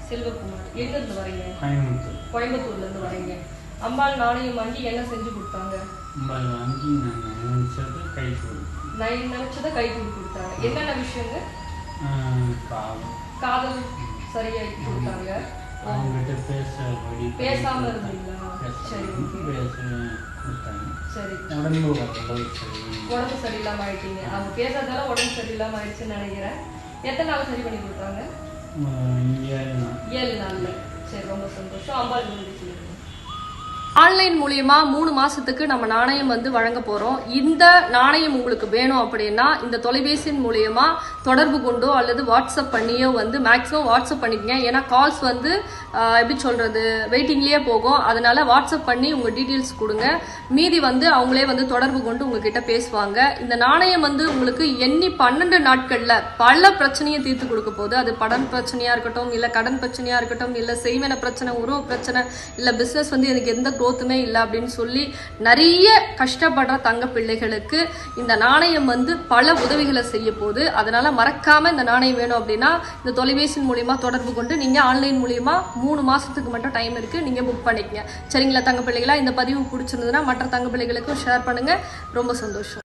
செல்வகுமார். எங்கேருந்து வரீங்க? கோயம்புத்தூர்லேருந்து வரீங்க. அம்பாள் நாணயம் வாங்கி என்ன செஞ்சு கொடுத்தாங்க? அம்பாள் வாங்கி நான் நினைச்சதை கைக்கு கொடுத்தாங்க. என்னென்ன விஷயங்க? காதல் சரியாக்கி கொடுத்தாங்க. அவங்ககிட்ட பேசாம இருந்தீங்களா? சரி, சரி. உடம்பு சரியில்லாம ஆயிட்டீங்க. அவங்க பேசாதால உடம்பு சரியில்லாம ஆயிடுச்சுன்னு நினைக்கிறேன். எத்தனை நாள் சரி பண்ணி கொடுத்தாங்க? 7 நாள்ல. சரி, ரொம்ப சந்தோஷம். அம்பாள் சொல்லுங்க. ஆன்லைன் மூலியமா 3 மாசத்துக்கு நம்ம நாணயம் வழங்க போறோம். இந்த நாணயம் உங்களுக்கு வேணும் அப்படின்னா இந்த தொலைபேசியின் மூலியமா தொடர்பு கொண்டோ அல்லது வாட்ஸ்அப் பண்ணியோ மேக்ஸிமம் வாட்ஸ்அப் பண்ணிக்கங்க. ஏன்னா கால்ஸ் எப்படி சொல்றது, வெயிட்டிங்லயே போகும். அதனால வாட்ஸ்அப் பண்ணி உங்க டீட்டெயில்ஸ் கொடுங்க. மீதி அவங்களே தொடர்பு கொண்டு உங்ககிட்ட பேசுவாங்க. இந்த நாணயம் உங்களுக்கு எண்ணி 12 நாட்கள்ல பல பிரச்சனையை தீர்த்து கொடுக்க போகுது. அது படம் பிரச்சனையா இருக்கட்டும், இல்ல கடன் பிரச்சனையா இருக்கட்டும், இல்ல செய்வன பிரச்சனை, உறவு பிரச்சனை, இல்ல பிசினஸ் எனக்கு எந்த குரோத்துமே இல்லை அப்படின்னு சொல்லி நிறைய கஷ்டப்படுற தங்க பிள்ளைகளுக்கு இந்த நாணயம் பல உதவிகளை செய்ய போகுது. அதனால மறக்காம இந்த நாணயம் வேணும் அப்படின்னா இந்த தொலைபேசி மூலியமா தொடர்பு கொண்டு நீங்க ஆன்லைன் மூலியமா 3 மாசத்துக்கு மட்டும் டைம் இருக்கு, நீங்க புக் பண்ணிக்கங்க. சரிங்களா தங்க பிள்ளைகளா? இந்த பதிவு பிடிச்சிருந்ததுன்னா மற்ற தங்க பிள்ளைகளுக்கும் ஷேர் பண்ணுங்க. ரொம்ப சந்தோஷம்.